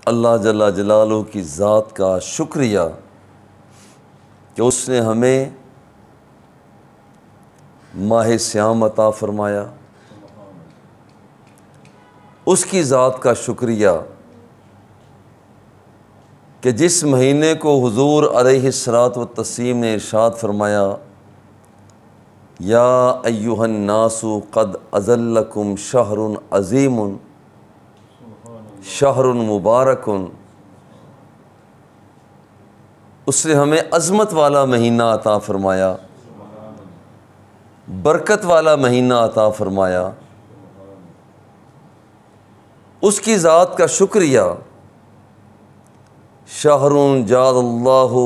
अल्लाह जल्ला जलालुहु की ज़ात का शुक्रिया कि उसने हमें माह सियाम अता फ़रमाया। उसकी ज़ात का शुक्रिया कि जिस महीने को हुज़ूर अलैहिस्सलातु व तस्लीम ने इरशाद फ़रमाया, या अय्युहन नासु क़द अज़ल्लकुम शहरुन अज़ीमुन शहरुन मुबारकुन, उसने हमें अज़मत वाला महीना अता फ़रमाया, बरकत वाला महीना अता फ़रमाया। उसकी ज़ात का शुक्रिया, शहरुन जाअल्लाहु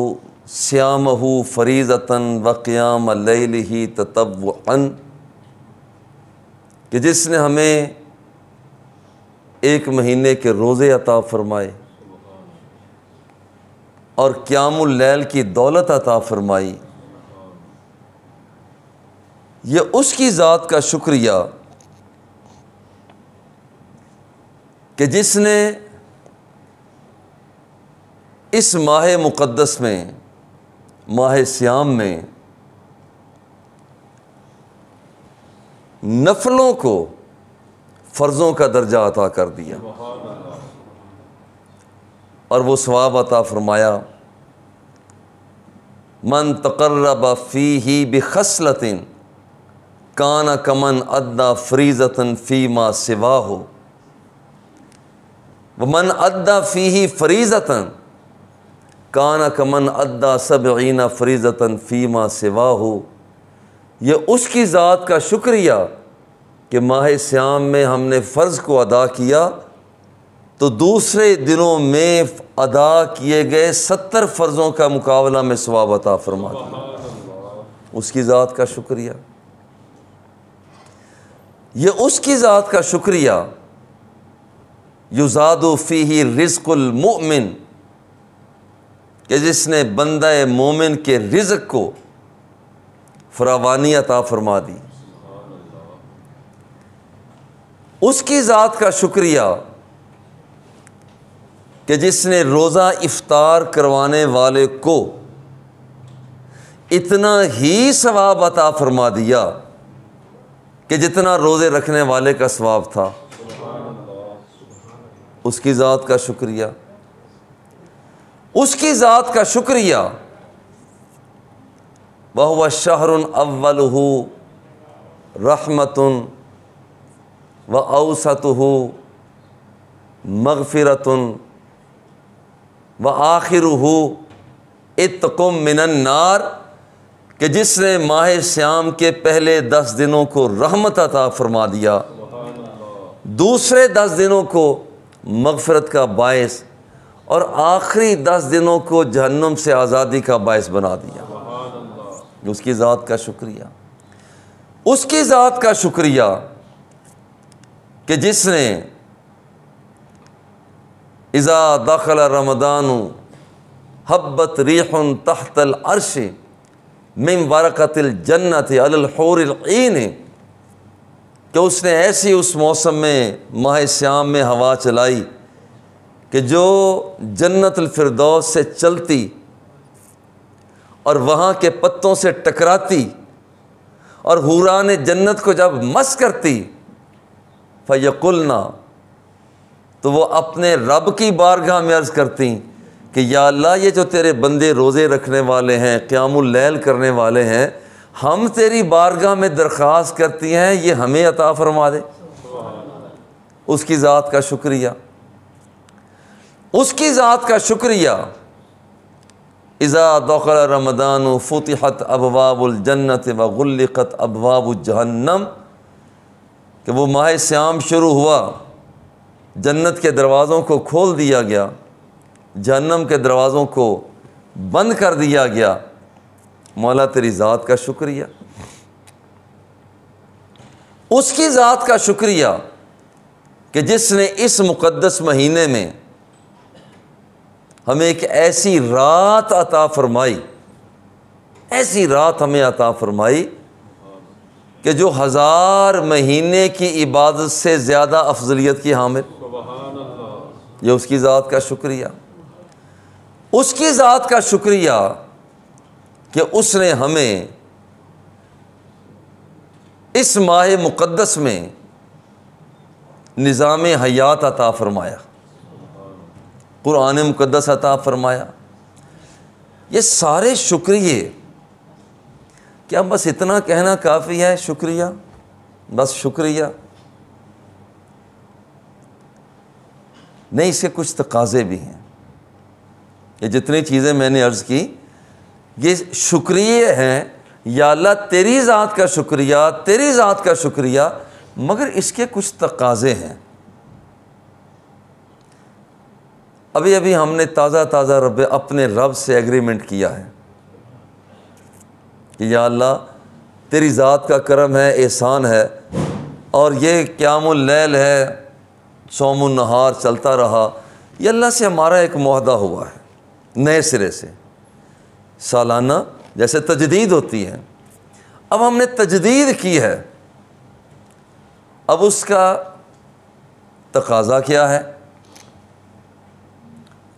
सियामहु फ़रीज़तन व क़ियाम लैलिही ततव्वुअन, कि जिसने हमें एक महीने के रोज़े अता फ़रमाए और क़ियामुल लैल की दौलत अता फ़रमाई। ये उसकी ज़ात का शुक्रिया कि जिसने इस माह मुक़द्दस में, माह सियाम में नफ़लों को फ़र्ज़ों का दर्जा अता कर दिया और वो सवाब अता फ़रमाया। मन तक़र्रब फ़ीही बिख़स्लतिन कान कमन अद्दा फ़रीज़तन फ़ीमा सिवाहु व मन अद्दा फ़ीही फ़रीज़तन कान कमन अद्दा सबईना फ़रीज़तन फ़ीमा सिवाहु। ये उसकी ज़ात का शुक्रिया कि माह सियाम में हमने फ़र्ज़ को अदा किया तो दूसरे दिनों में अदा किए गए 70 फ़र्ज़ों का मुकाबला में सवाब अता फ़रमा दिया। उसकी ज़ात का शुक्रिया। ये उसकी ज़ात का शुक्रिया, युज़ादु फ़ीही रिज़्क़ुल मुअमिन, कि जिसने बंदा मोमिन के रिज़्क़ को फरावानी अता फ़रमा दी। उसकी ज़ात का शुक्रिया कि जिसने रोज़ा इफ्तार करवाने वाले को इतना ही सवाब अता फ़रमा दिया कि जितना रोज़े रखने वाले का सवाब था। उसकी ज़ात का शुक्रिया। उसकी ज़ात का शुक्रिया, वहुव शहरुन अव्वलुहु रहमतुन व औसतुहु मग़फ़िरतुन व आखिरुहु इत्क़ुम मिनन नार, कि जिसने माह सियाम के पहले 10 दिनों को रहमत अता फ़रमा दिया, दूसरे 10 दिनों को मग़फ़िरत का बायस और आखिरी 10 दिनों को जहन्नम से आज़ादी का बायस बना दिया। उसकी ज़ात का शुक्रिया। उसकी ज़ात का शुक्रिया कि जिसने इज़ा दख़ल रमज़ानु हब्बत रीहुन तहतल अर्श मिन वरक़तिल जन्नति अलल हूरिल ईन, कि उसने ऐसी उस मौसम में माह सियाम में हवा चलाई कि जो जन्नतुल फ़िरदौस से चलती और वहाँ के पत्तों से टकराती और हूरान जन्नत को जब मस करती, फ़यक़ुलना, तो वो अपने रब की बारगाह में अर्ज़ करती कि या अल्लाह, ये जो तेरे बंदे रोज़े रखने वाले हैं, क़ियामुल लैल करने वाले हैं, हम तेरी बारगाह में दरख्वास्त करती हैं, ये हमें अता फ़रमा दे। उसकी ज़ात का शुक्रिया। उसकी ज़ात का शुक्रिया, इज़ा दख़ल रमज़ानु फ़ुतिहत अबवाबुल जन्नत व ग़ुल्लिक़त अबवाबुज जहन्नम, कि वो माह सियाम शुरू हुआ, जन्नत के दरवाज़ों को खोल दिया गया, जहन्नम के दरवाज़ों को बंद कर दिया गया। मौला तेरी ज़ात का शुक्रिया। उसकी ज़ात का शुक्रिया कि जिसने इस मुक़द्दस महीने में हमें एक ऐसी रात अता फ़रमाई, ऐसी रात हमें अता फ़रमाई कि जो 1000 महीने की इबादत से ज़्यादा अफजलियत की हामिल। ये उसकी ज़ात का शुक्रिया, उसकी ज़ात का शुक्रिया कि उसने हमें इस माह मुक़द्दस में निज़ाम हयात अता फ़रमाया, कुरान मुक़द्दस अता फ़रमाया। ये सारे शुक्रिये, क्या बस इतना कहना काफ़ी है शुक्रिया, बस शुक्रिया? नहीं, इसके कुछ तकाज़े भी हैं। ये जितनी चीज़ें मैंने अर्ज़ की ये शुक्रिये हैं, या अल्लाह तेरी ज़ात का शुक्रिया, तेरी ज़ात का शुक्रिया, मगर इसके कुछ तकाज़े हैं। अभी अभी हमने ताज़ा अपने रब से एग्रीमेंट किया है कि या अल्लाह तेरी ज़ात का करम है, एहसान है, और ये क़यामुल लैल है, सौमुन नहार चलता रहा, ये अल्लाह से हमारा एक मुआहदा हुआ है नए सिरे से, सालाना जैसे तजदीद होती है। अब हमने तजदीद की है, अब उसका तकाज़ा क्या है?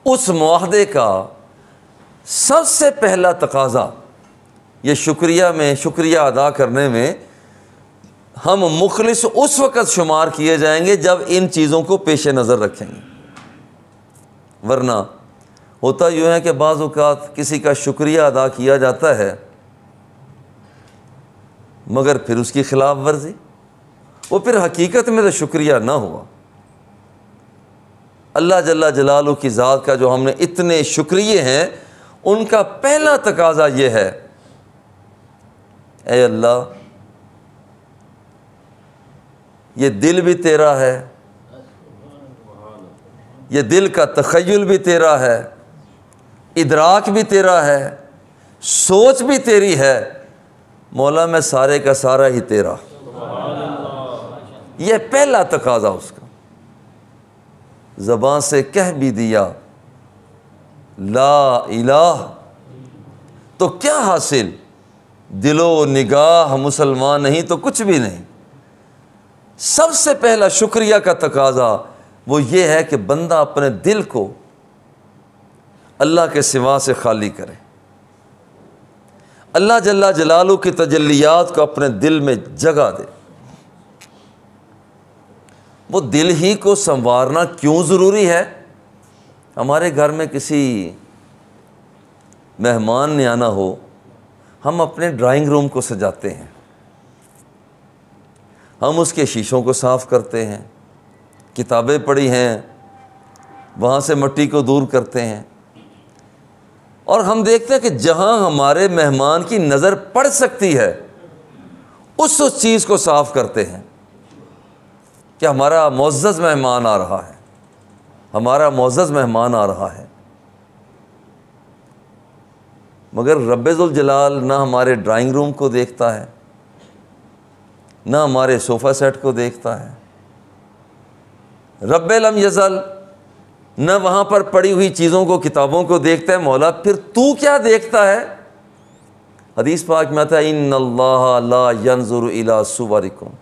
उस मुआहदे का सबसे पहला तकाज़ा, ये शुक्रिया में, शुक्रिया अदा करने में हम मुखलिस उस वक़्त शुमार किए जाएंगे जब इन चीज़ों को पेश नज़र रखेंगे। वरना होता यूँ है कि बाज़ औक़ात किसी का शुक्रिया अदा किया जाता है मगर फिर उसकी खिलाफ वर्जी, वो फिर हकीकत में तो शुक्रिया ना हुआ। अल्लाह जल्ला जलालू की ज़ात का जो हमने इतने शुक्रिये हैं, उनका पहला तकाज़ा ये है, ऐ अल्लाह ये दिल भी तेरा है, ये दिल का तख़य्युल भी तेरा है, इदराक भी तेरा है, सोच भी तेरी है, मौला मैं सारे का सारा ही तेरा। यह पहला तकाज़ा उसका। ज़बान से कह भी दिया ला इलाह तो क्या हासिल, दिलो निगाह मुसलमान नहीं तो कुछ भी नहीं। सबसे पहला शुक्रिया का तकाज़ा वो ये है कि बंदा अपने दिल को अल्लाह के सिवा से खाली करे, अल्लाह जल्ला जलालू की तजल्लियात को अपने दिल में जगह दे। वो दिल ही को संवारना क्यों ज़रूरी है? हमारे घर में किसी मेहमान ने आना हो, हम अपने ड्राइंग रूम को सजाते हैं, हम उसके शीशों को साफ़ करते हैं, किताबें पढ़ी हैं वहाँ से मिट्टी को दूर करते हैं, और हम देखते हैं कि जहाँ हमारे मेहमान की नज़र पड़ सकती है उस चीज़ को साफ़ करते हैं कि हमारा मुअज़्ज़ज़ मेहमान आ रहा है, हमारा मुअज़्ज़ज़ मेहमान आ रहा है। मगर रब्बुल जलाल ना हमारे ड्राइंग रूम को देखता है, ना हमारे सोफ़ा सेट को देखता है। रब्बे लम यज़ल न वहाँ पर पड़ी हुई चीज़ों को, किताबों को देखता है। मौला फिर तू क्या देखता है? हदीस पाक में आता है इन्नल्लाह ला यंजुरु इला सुवरिकुम,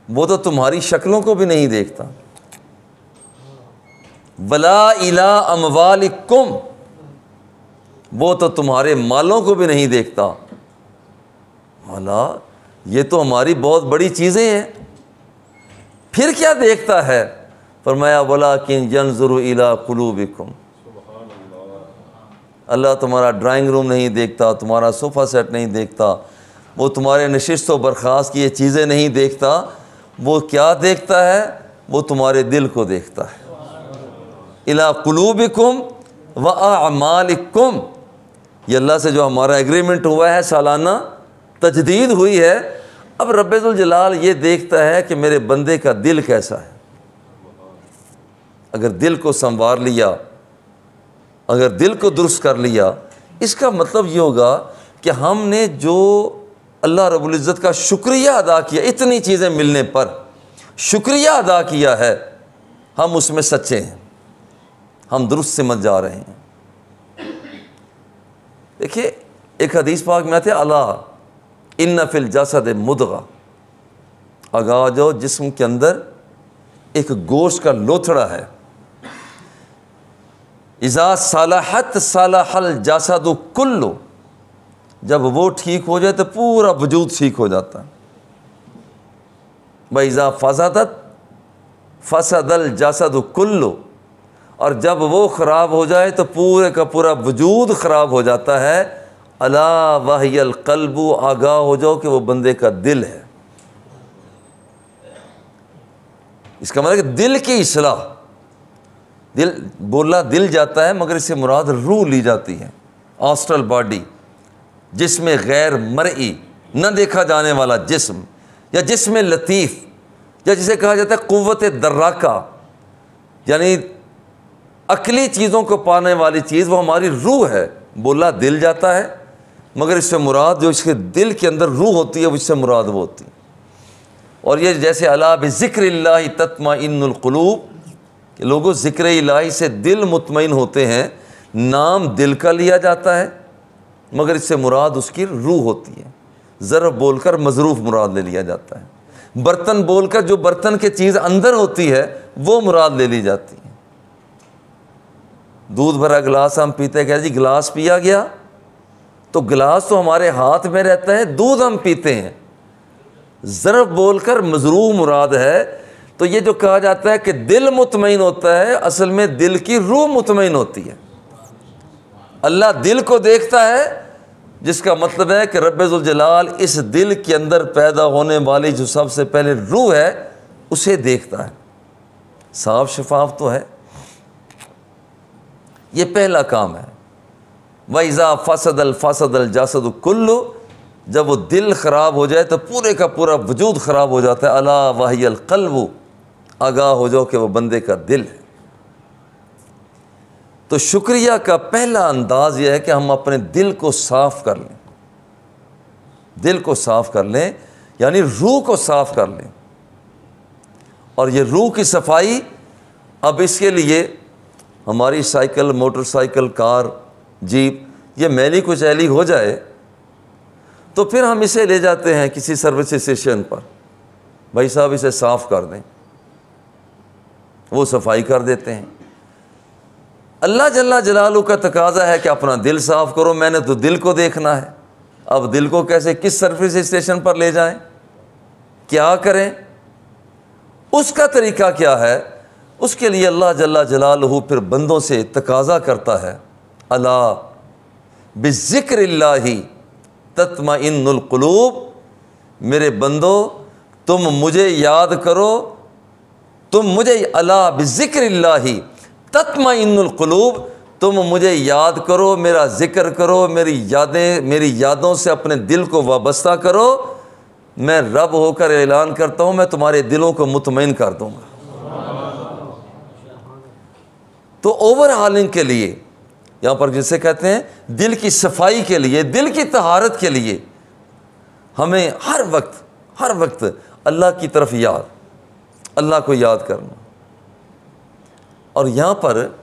वो तो तुम्हारी शक्लों को भी नहीं देखता। वला इला अमवालिकुम, वो तो तुम्हारे मालों को भी नहीं देखता। मौला ये तो हमारी बहुत बड़ी चीज़ें हैं, फिर क्या देखता है? फरमाया वलाकिन यंजुरु इला कुलूबिकुम, अल्लाह तुम्हारा ड्राइंग रूम नहीं देखता, तुम्हारा सोफ़ा सेट नहीं देखता, वो तुम्हारे नशिस्त व बर्खास्त की ये चीज़ें नहीं देखता। वो क्या देखता है? वो तुम्हारे दिल को देखता है। इला कुलूबिकुम व अमालिकुम, ये अल्लाह से जो हमारा एग्रीमेंट हुआ है, सालाना तजदीद हुई है। अब रब्बुल जलाल ये देखता है कि मेरे बंदे का दिल कैसा है। अगर दिल को संवार लिया, अगर दिल को दुरुस्त कर लिया, इसका मतलब ये होगा कि हमने जो अल्लाह रब्बुल इज़्ज़त का शुक्रिया अदा किया, इतनी चीज़ें मिलने पर शुक्रिया अदा किया है, हम उसमें सच्चे हैं, हम दुरुस्त समझ जा रहे हैं। देखिए एक हदीस पाक में आते अला इन्ना फिल जसद मुदगा, आगा जो जिस्म के अंदर एक गोश्त का लोथड़ा है। इज़ा सलाहत सलाहल जासदु कुल्लु, जब वो ठीक हो जाए तो पूरा वजूद ठीक हो जाता है। वइज़ा फसदत फसदल जासदु कुल्लु, और जब वो ख़राब हो जाए तो पूरे का पूरा वजूद ख़राब हो जाता है। अला वहियल क़ल्बु, आगाह हो जाओ कि वो बंदे का दिल है। इसका मतलब कि दिल की इस्लाह, दिल बोला दिल जाता है मगर इससे मुराद रूह ली जाती है, ऑस्ट्रल बॉडी, जिसमें गैर मरई, न देखा जाने वाला जिस्म, या जिसमें लतीफ़, या जिसे कहा जाता है क़ुव्वत दर्राका, यानी अकली चीज़ों को पाने वाली चीज़, वो हमारी रूह है। बोला दिल जाता है मगर इससे मुराद जो इसके दिल के अंदर रूह होती है, उससे मुराद वो होती है। और ये जैसे अला बिज़िक्रिल्लाहि तत्मइन्नुल क़ुलूब, कि लोगों ज़िक्र इलाही से दिल मुतमईन होते हैं। नाम दिल का लिया जाता है मगर इससे मुराद उसकी रूह होती है। ज़र्फ़ बोलकर मज़रूफ़ मुराद ले लिया जाता है। बर्तन बोलकर जो बर्तन की चीज़ अंदर होती है वो मुराद ले ली जाती है। दूध भरा गिलास हम पीते, क्या जी गिलास पिया गया, तो गिलास तो हमारे हाथ में रहता है, दूध हम पीते हैं। ज़र्फ़ बोलकर मज़रूफ़ मुराद है। तो ये जो कहा जाता है कि दिल मुतमईन होता है, असल में दिल की रूह मुतमईन होती है। अल्लाह दिल को देखता है, जिसका मतलब है कि रब्बुल जलाल इस दिल के अंदर पैदा होने वाली जो सबसे पहले रूह है उसे देखता है। साफ शफाफ तो है। ये पहला काम है। वइज़ा फसदल जासदु कुल्लु, जब वो दिल ख़राब हो जाए तो पूरे का पूरा वजूद ख़राब हो जाता है। अला वहियल क़ल्बु, आगाह हो जाओ कि वो बंदे का दिल है। तो शुक्रिया का पहला अंदाज़ यह है कि हम अपने दिल को साफ़ कर लें, दिल को साफ़ कर लें, यानी रूह को साफ़ कर लें। और ये रूह की सफाई, अब इसके लिए हमारी साइकिल, मोटरसाइकिल, कार, जीप ये मैली कुचैली हो जाए तो फिर हम इसे ले जाते हैं किसी सर्विस स्टेशन पर, भाई साहब इसे साफ़ कर दें, वो सफाई कर देते हैं। अल्लाह जल्ला जलालू का तकाजा है कि अपना दिल साफ़ करो। मैंने तो दिल को देखना है। अब दिल को कैसे, किस सर्विस स्टेशन पर ले जाएं, क्या करें, उसका तरीका क्या है, उसके लिए अल्लाह जल्ला जलालहू फिर बंदों से तकाजा करता है। अला बिज़िक्रिल्लाहि तत्मइन्नुल क़ुलूब, मेरे बंदो तुम मुझे याद करो, तुम मुझे, अला बिज़िक्रिल्लाहि तत्मइन्नुल क़ुलूब, तुम मुझे याद करो, मेरा ज़िक्र करो, मेरी यादों से अपने दिल को वाबस्ता करो। मैं रब होकर ऐलान करता हूँ, मैं तुम्हारे दिलों को मुतमईन कर दूँगा। तो ओवरहालिंग के लिए, यहाँ पर जिसे कहते हैं दिल की सफाई के लिए, दिल की तहारत के लिए, हमें हर वक्त अल्लाह की तरफ याद, अल्लाह को याद करना। और यहाँ पर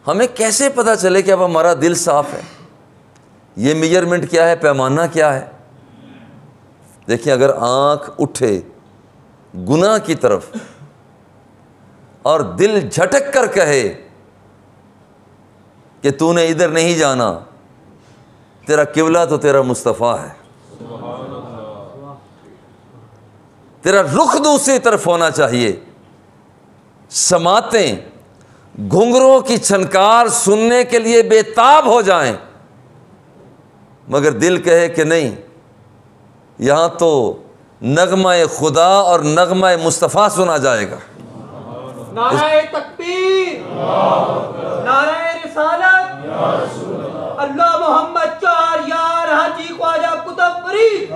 हमें कैसे पता चले कि अब हमारा दिल साफ़ है, ये मेजरमेंट क्या है, पैमाना क्या है। देखिए, अगर आँख उठे गुनाह की तरफ और दिल झटक कर कहे कि तूने इधर नहीं जाना, तेरा किबला तो तेरा मुस्तफ़ा है, तेरा रुख दूसरी तरफ होना चाहिए। समातें घुंघरों की छनकार सुनने के लिए बेताब हो जाएं, मगर दिल कहे कि नहीं, यहाँ तो नगमा खुदा और नगमा मुस्तफ़ा सुना जाएगा। नारे तकबीर, नारे रिसालत, अल्लाह मोहम्मद चार यार हाजी ख्वाजा कुतुब फरीद।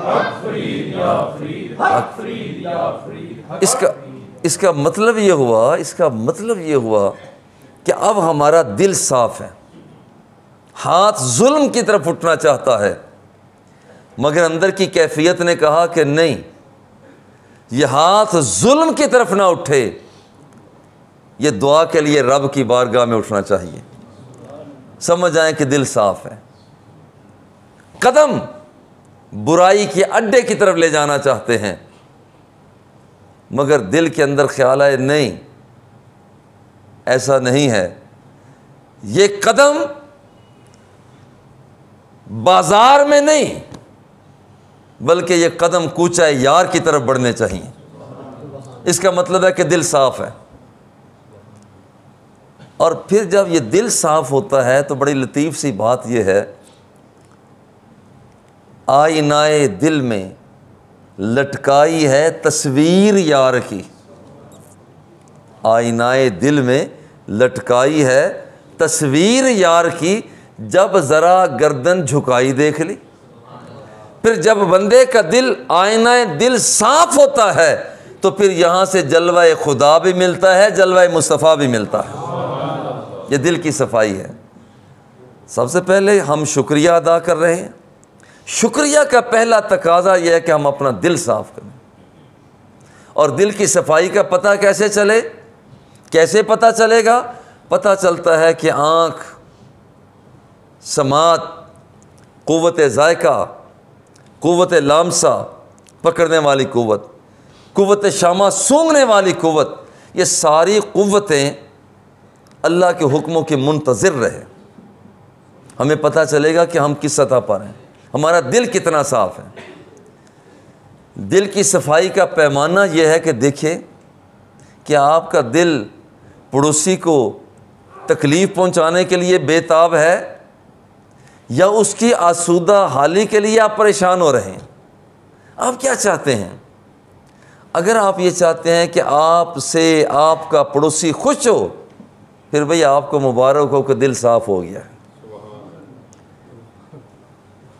इसका मतलब ये हुआ कि अब हमारा दिल साफ है। हाथ जुल्म की तरफ उठना चाहता है, मगर अंदर की कैफियत ने कहा कि नहीं, ये हाथ जुल्म की तरफ ना उठे, ये दुआ के लिए रब की बारगाह में उठना चाहिए। समझ आए कि दिल साफ है। कदम बुराई के अड्डे की तरफ ले जाना चाहते हैं, मगर दिल के अंदर ख्याल आए नहीं, ऐसा नहीं है, ये कदम बाजार में नहीं बल्कि ये कदम कूचा यार की तरफ बढ़ने चाहिए। इसका मतलब है कि दिल साफ है। और फिर जब ये दिल साफ होता है तो बड़ी लतीफ़ सी बात यह है, आईनाए दिल में लटकाई है तस्वीर यार की। आईनाए दिल में लटकाई है तस्वीर यार की, जब ज़रा गर्दन झुकाई देख ली। फिर जब बंदे का दिल, आईनाए दिल साफ होता है तो फिर यहाँ से जलवा खुदा भी मिलता है, जलवा मुस्तफ़ा भी मिलता है। ये दिल की सफाई है। सबसे पहले हम शुक्रिया अदा कर रहे हैं। शुक्रिया का पहला तकाजा यह है कि हम अपना दिल साफ करें। और दिल की सफाई का पता कैसे चले, कैसे पता चलेगा? पता चलता है कि आँख, समात, क़ुव्वत ज़ायक़ा, क़ुव्वत लामसा पकड़ने वाली क़ुव्वत, क़ुव्वत शामा सूंघने वाली क़ुव्वत, ये सारी क़ुव्वतें अल्लाह के हुक्मों के मुंतज़िर रहे। हमें पता चलेगा कि हम किस सतह पर हैं, हमारा दिल कितना साफ़ है। दिल की सफाई का पैमाना यह है कि देखिए कि आपका दिल पड़ोसी को तकलीफ़ पहुंचाने के लिए बेताब है या उसकी आसूदा हाली के लिए आप परेशान हो रहे हैं। आप क्या चाहते हैं? अगर आप ये चाहते हैं कि आपसे आपका पड़ोसी खुश हो, फिर भाई आपको मुबारक हो कि दिल साफ़ हो गया है।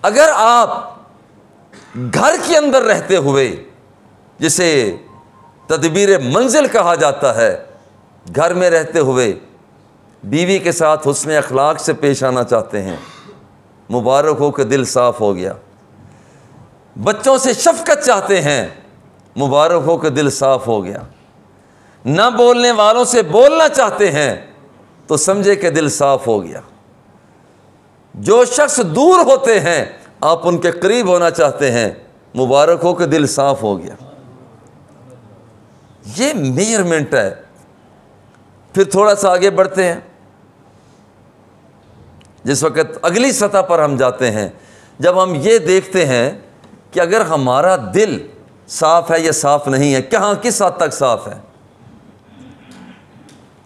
अगर आप घर के अंदर रहते हुए, जिसे तदबीर मंजिल कहा जाता है, घर में रहते हुए बीवी के साथ हुस्न अखलाक से पेश आना चाहते हैं, मुबारक हो कि दिल साफ़ हो गया। बच्चों से शफ़क़त चाहते हैं, मुबारक हो कि दिल साफ़ हो गया। ना बोलने वालों से बोलना चाहते हैं तो समझे कि दिल साफ़ हो गया। जो शख्स दूर होते हैं आप उनके करीब होना चाहते हैं, मुबारक हो कि दिल साफ़ हो गया। ये मेजरमेंट है। फिर थोड़ा सा आगे बढ़ते हैं। जिस वक़्त अगली सतह पर हम जाते हैं, जब हम ये देखते हैं कि अगर हमारा दिल साफ़ है या साफ़ नहीं है, कहाँ किस हद तक साफ़ है।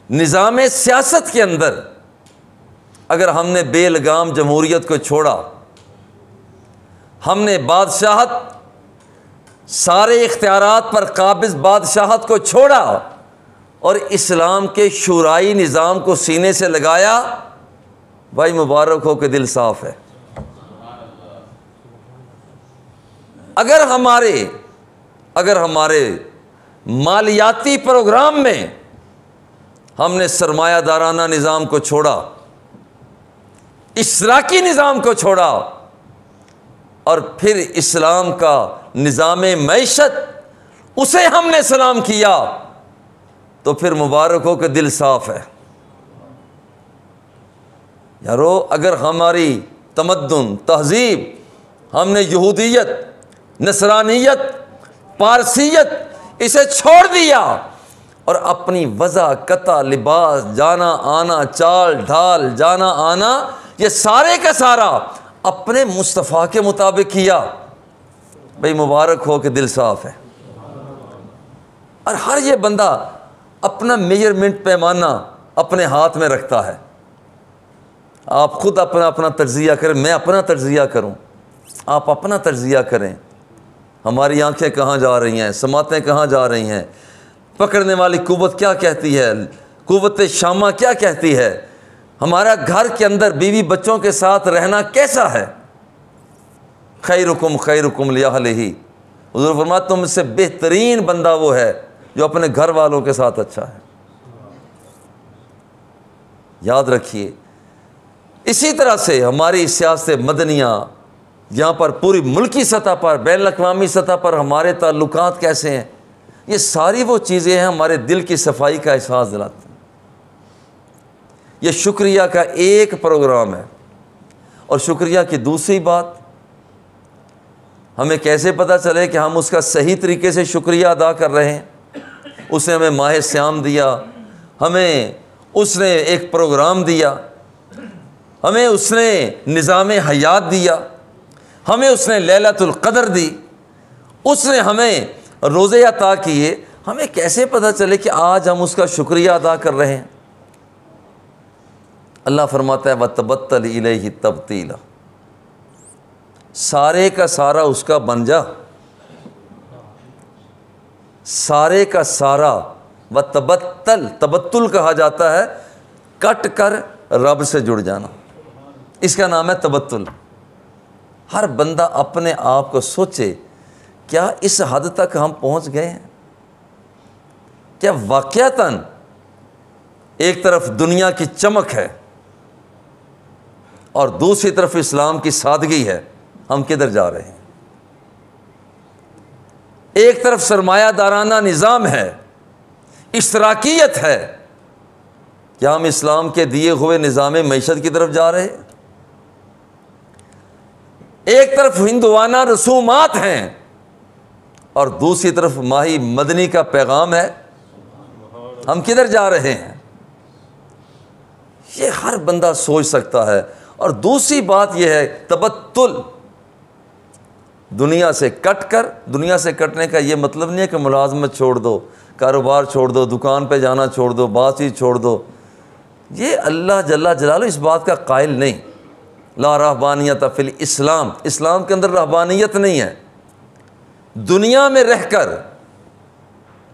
निज़ाम सियासत के अंदर अगर हमने बेलगाम जमहूरियत को छोड़ा, हमने बादशाहत, सारे इख्तियारात पर काबिज़ बादशाहत को छोड़ा और इस्लाम के शुराई निज़ाम को सीने से लगाया, भाई मुबारक हो कि दिल साफ़ है। अगर हमारे मालियाती प्रोग्राम में हमने सरमायादाराना निज़ाम को छोड़ा, इशराकी निज़ाम को छोड़ा और फिर इस्लाम का निज़ाम मईशत उसे हमने सलाम किया, तो फिर मुबारक हो कि दिल साफ़ है। यारो, अगर हमारी तमद्दुन, तहज़ीब, हमने यहूदियत, नसरानियत, पारसियत इसे छोड़ दिया और अपनी वज़ा, कता, लिबास, जाना आना, चाल ढाल, जाना आना, ये सारे का सारा अपने मुस्तफ़ा के मुताबिक किया, भाई मुबारक हो कि दिल साफ़ है। और हर ये बंदा अपना मेजरमेंट, पैमाना अपने हाथ में रखता है। आप खुद अपना तज्ज़िया करें, मैं अपना तज्ज़िया करूं, आप अपना तज्ज़िया करें। हमारी आंखें कहाँ जा रही हैं, समातें कहाँ जा रही हैं, पकड़ने वाली कुव्वत क्या कहती है, कुव्वत शामा क्या कहती है, हमारा घर के अंदर बीवी बच्चों के साथ रहना कैसा है। खैरुकुम लिअहलिही, हुज़ूर फरमाते तुमसे बेहतरीन बंदा वो है जो अपने घर वालों के साथ अच्छा है। याद रखिए, इसी तरह से हमारी सियासत मदनिया, यहाँ पर पूरी मुल्की सतह पर, बैनुल अक़वामी सतह पर हमारे ताल्लुकात कैसे हैं, ये सारी वो चीज़ें हैं हमारे दिल की सफाई का एहसास दिलाती हैं। ये शुक्रिया का एक प्रोग्राम है। और शुक्रिया की दूसरी बात, हमें कैसे पता चले कि हम उसका सही तरीके से शुक्रिया अदा कर रहे हैं। उसने हमें माह श्याम दिया, हमें उसने एक प्रोग्राम दिया, हमें उसने निज़ाम हयात दिया, हमें उसने लैलतुल क़द्र दी, उसने हमें रोज़े अता किए। हमें कैसे पता चले कि आज हम उसका शुक्रिया अदा कर रहे हैं? अल्लाह फरमाता है वतबत्तल इलैहि तब्तीला, सारे का सारा उसका बन जा, सारे का सारा। वतबत्तल, तबत्तुल कहा जाता है कट कर रब से जुड़ जाना, इसका नाम है तबत्तुल। हर बंदा अपने आप को सोचे, क्या इस हद तक हम पहुंच गए हैं? क्या वाक़यातन एक तरफ दुनिया की चमक है और दूसरी तरफ इस्लाम की सादगी है? हम किधर जा रहे हैं? एक तरफ सरमायादाराना निज़ाम है, इश्तराकियत है, क्या हम इस्लाम के दिए हुए निज़ाम मईशत की तरफ जा रहे हैं? एक तरफ हिंदुआना रसूमात हैं और दूसरी तरफ माही मदनी का पैगाम है। हम किधर जा रहे हैं? ये हर बंदा सोच सकता है। और दूसरी बात यह है तबत्तुल, दुनिया से कट कर। दुनिया से कटने का ये मतलब नहीं है कि मुलाजमत छोड़ दो, कारोबार छोड़ दो, दुकान पे जाना छोड़ दो, बातचीत छोड़ दो। ये अल्लाह जल्ला जलालू इस बात का कायल नहीं। ला रहबानियत फिल इस्लाम, इस्लाम के अंदर रहबानियत नहीं है। दुनिया में रहकर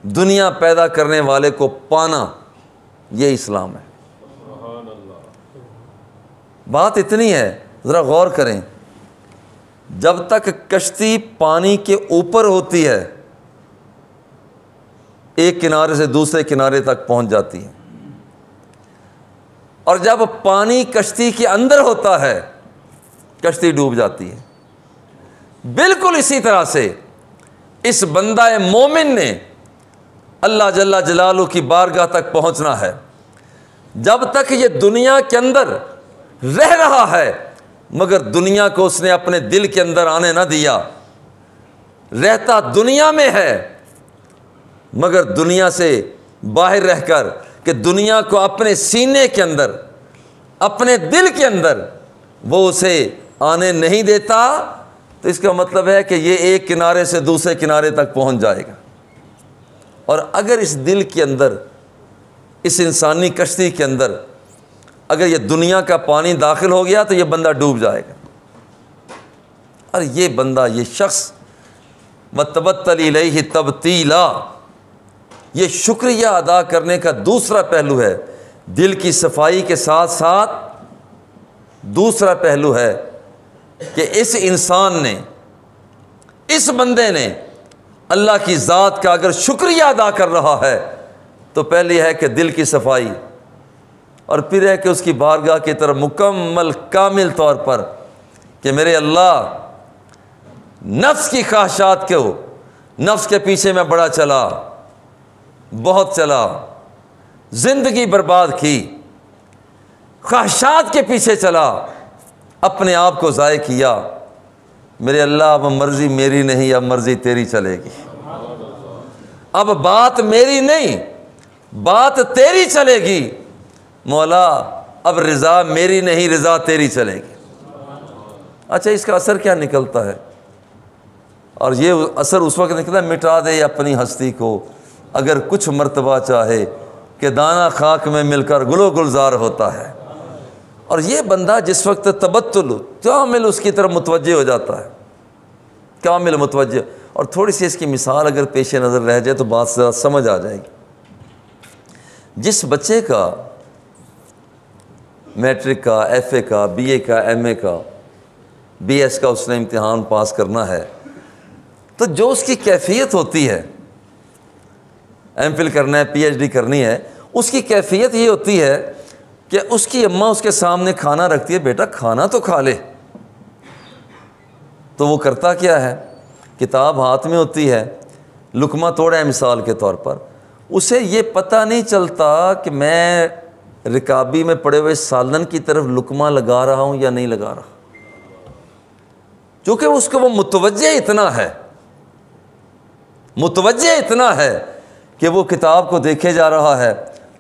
दुनिया पैदा करने वाले को पाना, ये इस्लाम है। बात इतनी है, ज़रा गौर करें, जब तक कश्ती पानी के ऊपर होती है एक किनारे से दूसरे किनारे तक पहुंच जाती है, और जब पानी कश्ती के अंदर होता है कश्ती डूब जाती है। बिल्कुल इसी तरह से इस बंदा मोमिन ने अल्लाह जल्ला जलालू की बारगाह तक पहुंचना है। जब तक ये दुनिया के अंदर रह रहा है, मगर दुनिया को उसने अपने दिल के अंदर आने ना दिया, रहता दुनिया में है मगर दुनिया से बाहर रहकर कि दुनिया को अपने सीने के अंदर, अपने दिल के अंदर वो उसे आने नहीं देता, तो इसका मतलब है कि ये एक किनारे से दूसरे किनारे तक पहुंच जाएगा। और अगर इस दिल के अंदर, इस इंसानी कश्ती के अंदर अगर ये दुनिया का पानी दाखिल हो गया तो ये बंदा डूब जाएगा। और ये बंदा, ये शख्स वतबत्तल इलैहि तब्तीला, ये शुक्रिया अदा करने का दूसरा पहलू है। दिल की सफाई के साथ साथ दूसरा पहलू है कि इस इंसान ने, इस बंदे ने अल्लाह की ज़ात का अगर शुक्रिया अदा कर रहा है तो पहले है कि दिल की सफाई, और फिर है कि उसकी बारगाह की तरफ मुकम्मल कामिल तौर पर कि मेरे अल्लाह, नफ्स की ख्वाहिशात को, नफ्स के पीछे मैं बड़ा चला, बहुत चला, ज़िंदगी बर्बाद की, ख्वाहिशात के पीछे चला, अपने आप को ज़ाय किया। मेरे अल्लाह अब मर्ज़ी मेरी नहीं, अब मर्ज़ी तेरी चलेगी। अब बात मेरी नहीं, बात तेरी चलेगी। मौला अब रिज़ा मेरी नहीं, रिज़ा तेरी चलेगी। अच्छा, इसका असर क्या निकलता है? और ये असर उस वक्त निकलता है, मिटा दे अपनी हस्ती को अगर कुछ मर्तबा चाहे कि दाना खाक में मिलकर गुलो गुलजार होता है। और ये बंदा जिस वक्त तबत्तुल कामिल उसकी तरफ मुतवज्जे हो जाता है, कामिल मुतवज्जे। और थोड़ी सी इसकी मिसाल अगर पेश नज़र रह जाए तो बात ज़रा समझ आ जाएगी। जिस बच्चे का मैट्रिक का, FA का, BA का, MA का, BS का उसने इम्तिहान पास करना है, तो जो उसकी कैफियत होती है, MPhil करना है, PhD करनी है, उसकी कैफियत ये होती है कि उसकी अम्मा उसके सामने खाना रखती है, बेटा खाना तो खा ले। तो वो करता क्या है, किताब हाथ में होती है, लुकमा तोड़ा है मिसाल के तौर पर, उसे ये पता नहीं चलता कि मैं रिकाबी में पड़े हुए सालन की तरफ लुकमा लगा रहा हूँ या नहीं लगा रहा, क्योंकि उसको वो मुतवज्जे इतना है, मुतवज्जे इतना है कि वो किताब को देखे जा रहा है,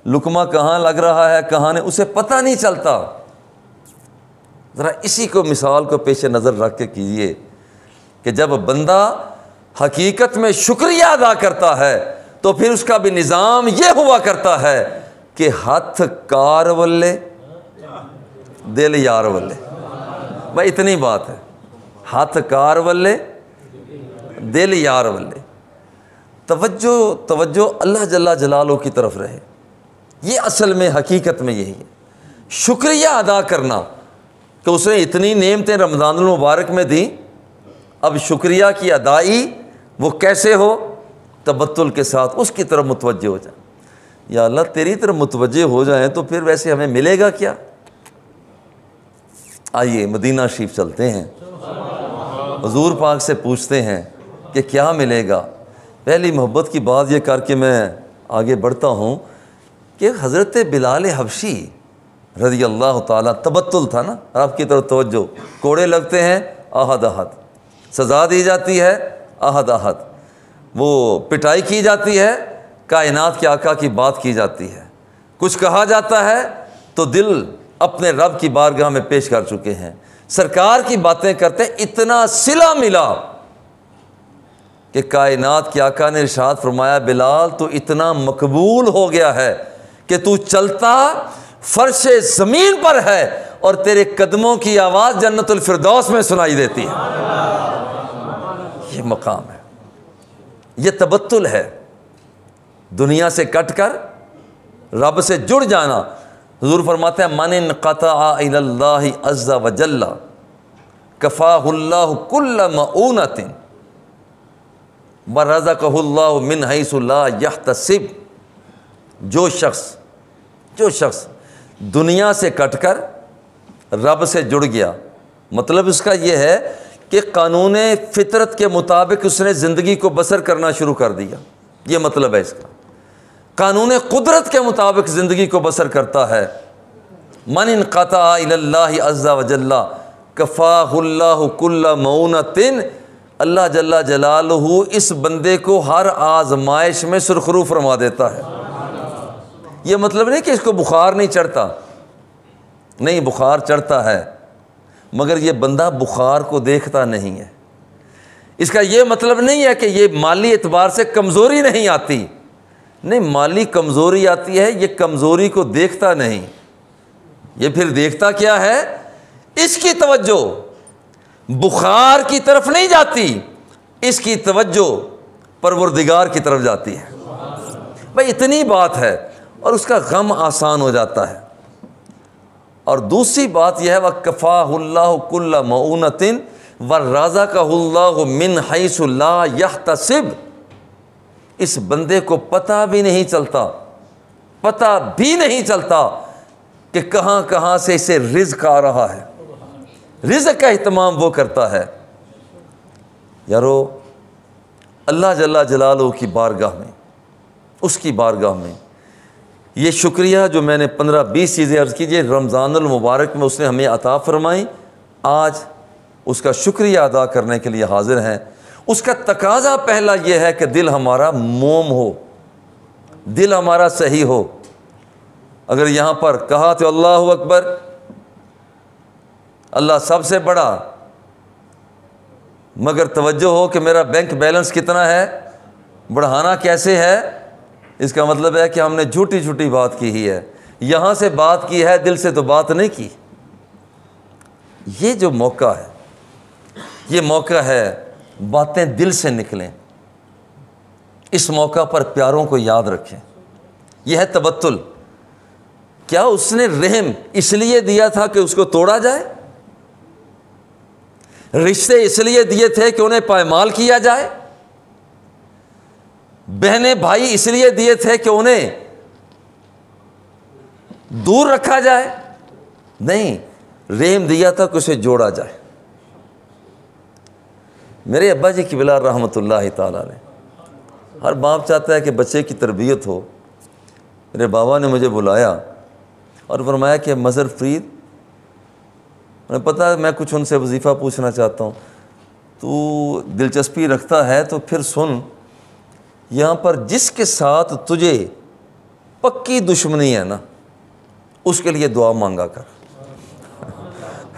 लुकमा कहाँ लग रहा है कहाँ नहीं, उसे पता नहीं चलता। ज़रा इसी को मिसाल को पेश नज़र रख के कीजिए कि जब बंदा हकीकत में शुक्रिया अदा करता है तो फिर उसका भी निज़ाम ये हुआ करता है कि हथ कार वल्ले दिल यार वल्ले। भाई इतनी बात है, हाथ कार वल्ले दिल यार वल्ले। तवज्जो तवज्जो अल्लाह जल्ला जलालो की तरफ रहे। ये असल में हकीकत में यही है, शुक्रिया अदा करना कि उसने इतनी नेमतें रमज़ानुल मुबारक में दी। अब शुक्रिया की अदाई वो कैसे हो? तबत्तुल के साथ उसकी तरफ मुतवज्जे हो जाए। या अल्लाह तेरी तरफ मुतवज्जे हो जाएं तो फिर वैसे हमें मिलेगा क्या? आइए मदीना शरीफ चलते हैं, हुजूर पाक से पूछते हैं कि क्या मिलेगा। पहली मोहब्बत की बात ये करके मैं आगे बढ़ता हूँ कि हज़रत बिलाल हबशी रज़ी अल्लाह ताला, तबत्तुल था ना, आपकी तरफ तवज्जो, कोड़े लगते हैं आहद आहद, सज़ा दी जाती है आहद आहद, वो पिटाई की जाती है, कायनात के आका की बात की जाती है, कुछ कहा जाता है तो दिल अपने रब की बारगाह में पेश कर चुके हैं, सरकार की बातें करते, इतना सिला मिला कि कायनात के आका ने इरशाद फरमाया, बिलाल तो इतना मकबूल हो गया है कि तू चलता फर्शे ज़मीन पर है और तेरे कदमों की आवाज़ जन्नतुल फिरदौस में सुनाई देती है। ये मकाम है, ये तबत्तुल है, दुनिया से कट कर रब से जुड़ जाना। हुज़ूर फरमाते हैं, मन इनक़ता इलल्लाहि अज़्ज़ा व जल्ला कफ़ाहुल्लाहु कुल्ल मऊनतिन व रज़क़हुल्लाहु मिन हैसु ला यहतसिब। जो शख्स दुनिया से कटकर रब से जुड़ गया, मतलब इसका यह है कि कानून फितरत के मुताबिक उसने ज़िंदगी को बसर करना शुरू कर दिया। ये मतलब है इसका, कानून कुदरत के मुताबिक ज़िंदगी को बसर करता है। मन इनक़ता इलल्लाहि अज़्ज़ा व जल्ला कफ़ाहुल्लाहु कुल्ल मऊनतिन, अल्लाह जल्ला जलालुहु इस बंदे को हर आजमाइश में सुरखरू फरमा देता है। ये मतलब नहीं कि इसको बुखार नहीं चढ़ता, नहीं, बुखार चढ़ता है, मगर ये बंदा बुखार को देखता नहीं है। इसका ये मतलब नहीं है कि ये माली एतबार से कमज़ोरी नहीं आती, नहीं, माली कमज़ोरी आती है, ये कमज़ोरी को देखता नहीं। ये फिर देखता क्या है? इसकी तवज्जो बुखार की तरफ नहीं जाती, इसकी तवज्जो परवरदिगार की तरफ जाती है। भाई इतनी बात है और उसका गम आसान हो जाता है। और दूसरी बात यह है, वह कफ़ाहुल्लाहु कुल्ल मऊनतिन व रज़क़हुल्लाहु मिन हैसु ला यहतसिब। इस बंदे को पता भी नहीं चलता कि कहाँ कहाँ से इसे रिज़्क़ आ रहा है। रिज़्क़ का इत्माम वो करता है। यारो, अल्लाह जल्ला जलालुहु की बारगाह में, उसकी बारगाह में ये शुक्रिया जो मैंने 15-20 चीज़ें अर्ज़ कीजिए रमज़ानुल मुबारक में उसने हमें अता फ़रमाई, आज उसका शुक्रिया अदा करने के लिए हाज़िर हैं। उसका तकाज़ा पहला यह है कि दिल हमारा मोम हो, दिल हमारा सही हो। अगर यहाँ पर कहा तो अल्लाहु अकबर, अल्लाह सबसे बड़ा, मगर तवज्जो हो कि मेरा बैंक बैलेंस कितना है, बढ़ाना कैसे है, इसका मतलब है कि हमने झूठी झूठी बात की ही है। यहाँ से बात की है, दिल से तो बात नहीं की। ये जो मौका है, ये मौका है बातें दिल से निकलें। इस मौका पर प्यारों को याद रखें। यह है तबत्तुल। क्या उसने रहम इसलिए दिया था कि उसको तोड़ा जाए? रिश्ते इसलिए दिए थे कि उन्हें पायमाल किया जाए? बहने भाई इसलिए दिए थे कि उन्हें दूर रखा जाए? नहीं, रहम दिया था कि उसे जोड़ा जाए। मेरे अब्बा जी क़िबला रहमतुल्लाहि ताला ने, हर बाप चाहता है कि बच्चे की तरबियत हो। मेरे बाबा ने मुझे बुलाया और फरमाया कि मज़हर फ़रीद, मुझे पता है मैं कुछ उनसे वजीफ़ा पूछना चाहता हूँ, तू दिलचस्पी रखता है तो फिर सुन यहाँ पर जिसके साथ तुझे पक्की दुश्मनी है ना, उसके लिए दुआ मांगा कर।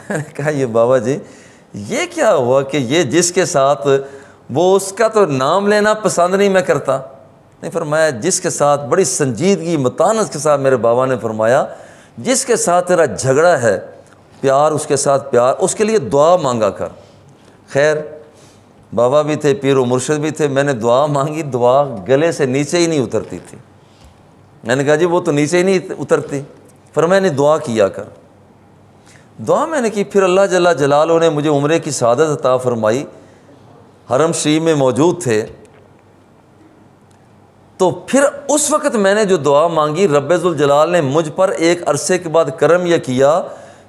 मैंने कहा ये बाबा जी ये क्या हुआ कि ये जिसके साथ, वो उसका तो नाम लेना पसंद नहीं मैं करता, नहीं फरमाया जिसके साथ बड़ी संजीदगी मतानत के साथ मेरे बाबा ने फरमाया जिसके साथ तेरा झगड़ा है, प्यार उसके साथ प्यार, उसके लिए दुआ मांगा कर। खैर बाबा भी थे, पीर व मुर्शिद भी थे, मैंने दुआ मांगी, दुआ गले से नीचे ही नहीं उतरती थी। मैंने कहा जी वो तो नीचे ही नहीं उतरती। फिर मैंने दुआ किया कर, दुआ मैंने की। फिर अल्लाह जल्ला जलालहू ने मुझे उम्रे की सआदत अता फरमाई, हरम शरीफ में मौजूद थे। तो फिर उस वक़्त मैंने जो दुआ मांगी, रब्बुल जलाल ने मुझ पर एक अरसे के बाद करम यह किया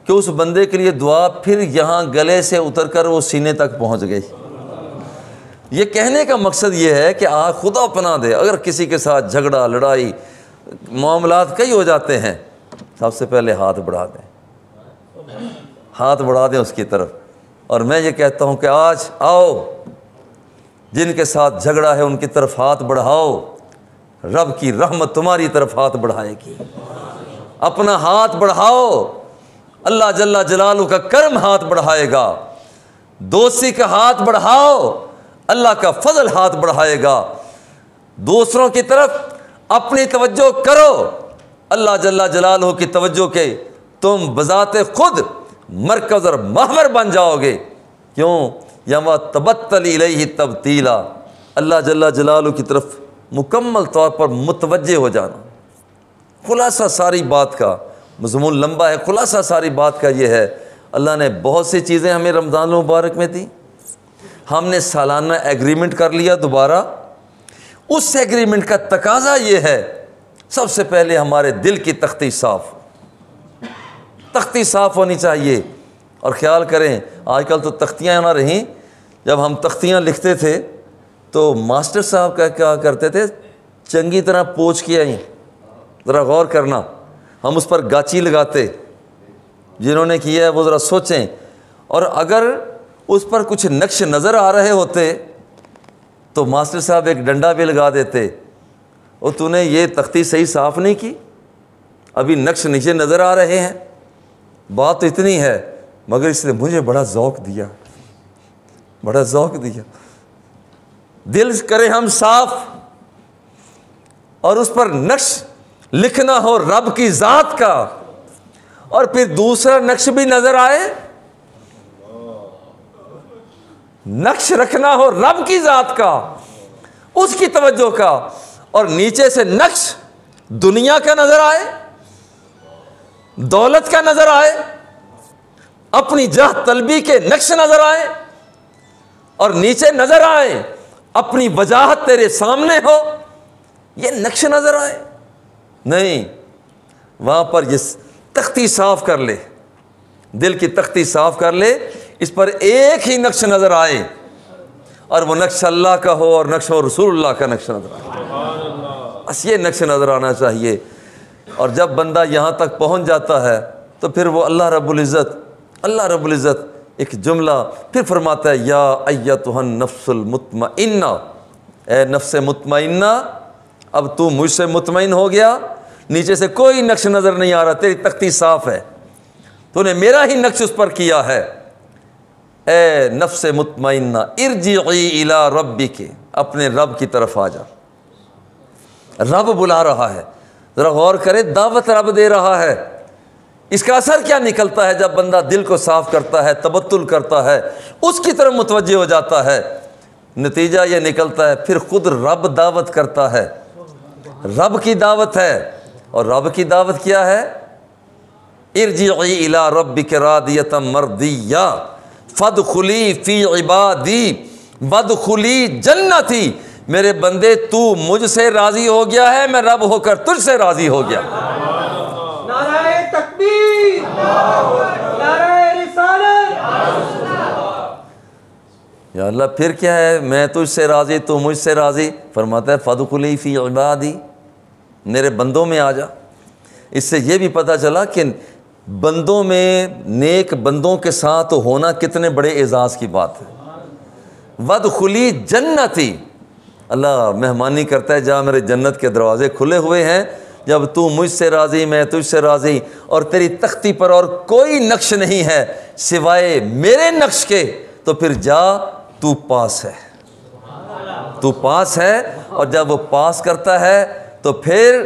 कि उस बंदे के लिए दुआ फिर यहाँ गले से उतरकर वो सीने तक पहुँच गई। ये कहने का मकसद ये है कि खुदा पनाह दे, अगर किसी के साथ झगड़ा लड़ाई मामलात कई हो जाते हैं, सबसे पहले हाथ बढ़ा दें, हाथ बढ़ा दें उसकी तरफ। और मैं ये कहता हूँ कि आज आओ, जिनके साथ झगड़ा है उनकी तरफ हाथ बढ़ाओ, रब की रहमत तुम्हारी तरफ हाथ बढ़ाएगी। अपना हाथ बढ़ाओ, अल्लाह जल्ला जलालहू का करम हाथ बढ़ाएगा। दोस्ती का हाथ बढ़ाओ, अल्लाह का फजल हाथ बढ़ाएगा। दूसरों की तरफ अपनी तवज्जो करो, अल्लाह जल्ला जलालहू की तवज्जो के तुम बजाते खुद मरकज़ और महवर बन जाओगे। क्यों? यमा तबत्तल इलैहि तब्तीला, अल्लाह जल्ला जलालहू की तरफ मुकम्मल तौर पर मुतवज्जे हो जाना। खुलासा सारी बात का, मज़मून लंबा है, खुलासा सारी बात का ये है, अल्लाह ने बहुत सी चीज़ें हमें रमज़ान मुबारक में दी। हमने सालाना एग्रीमेंट कर लिया दोबारा। उस एग्रीमेंट का तकाजा ये है, सबसे पहले हमारे दिल की तख्ती साफ, तख्ती साफ होनी चाहिए। और ख़्याल करें आजकल तो तख्तियाँ ना रहीं, जब हम तख्तियाँ लिखते थे तो मास्टर साहब क्या करते थे, चंगी तरह पोंछ के आई, ज़रा गौर करना, हम उस पर गाची लगाते। जिन्होंने किया है वो ज़रा सोचें। और अगर उस पर कुछ नक्श नज़र आ रहे होते तो मास्टर साहब एक डंडा भी लगा देते, और तूने ये तख्ती सही साफ़ नहीं की, अभी नक्श नीचे नज़र आ रहे हैं। बात तो इतनी है, मगर इसने मुझे बड़ा ज़ौक़ दिया, बड़ा ज़ौक़ दिया। दिल करे हम साफ, और उस पर नक्श लिखना हो रब की ज़ात का, और फिर दूसरा नक्श भी नज़र आए, नक्श रखना हो रब की ज़ात का, उसकी तवज्जो का, और नीचे से नक्श दुनिया का नज़र आए, दौलत का नज़र आए, अपनी जाह तलबी के नक्श नज़र आए, और नीचे नज़र आए अपनी वजाहत तेरे सामने हो, ये नक्श नज़र आए। नहीं, वहाँ पर ये तख्ती साफ़ कर ले, दिल की तख्ती साफ़ कर ले, इस पर एक ही नक्श नज़र आए, और वो नक्श अल्लाह का हो और नक्श हो रसूलुल्लाह का नक्श नज़र आए। बस ये नक्श नज़र आना चाहिए। और जब बंदा यहाँ तक पहुँच जाता है तो फिर वो अल्लाह रब्बुल इज़्ज़त एक जुमला फिर फरमाता है, या अय्यतुहन नफ्सुल मुतमइन्ना, ए नफ्स मुतमइन्ना, अब तू मुझसे मुतमइन हो गया, नीचे से कोई नक्श नज़र नहीं आ रहा, तेरी तख्ती साफ़ है, तूने मेरा ही नक्श उस पर किया है। ए नफ्स मुतमइन्ना इरजिई इला रब्बिके, अपने रब की तरफ आ जा। रब बुला रहा है, ज़रा गौर करे, दावत रब दे रहा है। इसका असर क्या निकलता है जब बंदा दिल को साफ़ करता है, तबत्तुल करता है, उसकी तरफ मुतवज्जे हो जाता है। नतीजा ये निकलता है फिर खुद रब दावत करता है, रब की दावत है। और रब की दावत क्या है? इरजिई इला रब्बिक रादियतम मर्दिया फदखुली फी इबादी वदखुली जन्नती, मेरे बंदे तू मुझसे राज़ी हो गया है, मैं रब होकर तुझसे राज़ी हो गया। नाराए तकबीर, नाराए रिसालत। या अल्लाह फिर क्या है, मैं तुझसे राज़ी तू मुझसे राज़ी। फरमाता है फदखुली फी इबादी, मेरे बंदों में आ जा। इससे ये भी पता चला कि बंदों में, नेक बंदों के साथ होना कितने बड़े एजाज़ की बात है। वदखुली जन्नती, अल्लाह मेहमानी करता है, जा मेरे जन्नत के दरवाज़े खुले हुए हैं, जब तू मुझसे राज़ी मैं तुझसे राज़ी, और तेरी तख्ती पर और कोई नक्श नहीं है सिवाय मेरे नक्श के, तो फिर जा, तू पास है, तू पास है। और जब वो पास करता है तो फिर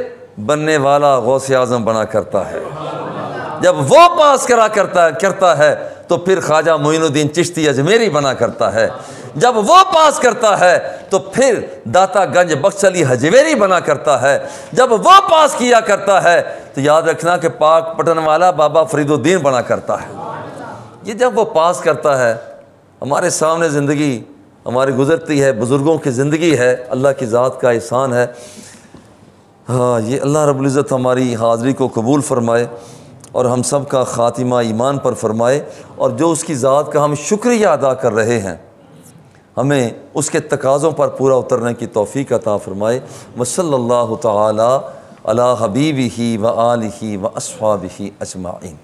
बनने वाला गौसे आज़म बना करता है। जब वो पास करता है तो फिर ख्वाजा मोइनुद्दीन चिश्ती अजमेरी बना करता है। जब वो पास करता है तो फिर दाता गंज बख्शली हजवेरी बना करता है। जब वो पास किया करता है तो याद रखना कि पाक पटन वाला बाबा फरीदुद्दीन बना करता है। ये जब वो पास करता है, हमारे सामने ज़िंदगी हमारी गुज़रती है, बुज़ुर्गों की ज़िंदगी है, अल्लाह की ज़ात का एहसान है। हाँ, ये अल्लाह रब्बुल इज़्ज़त हमारी हाज़िरी को कबूल फ़रमाए और हम सब का ख़ातिमा ईमान पर फ़रमाए, और जो उसकी ज़ात का हम शुक्रिया अदा कर रहे हैं, हमें उसके तकाज़ों पर पूरा उतरने की तौफ़ीक़ अता फ़रमाए। वसल्लल्लाहु तआला अला हबीबिही व आलिही व अस्हाबिही अजमाइन।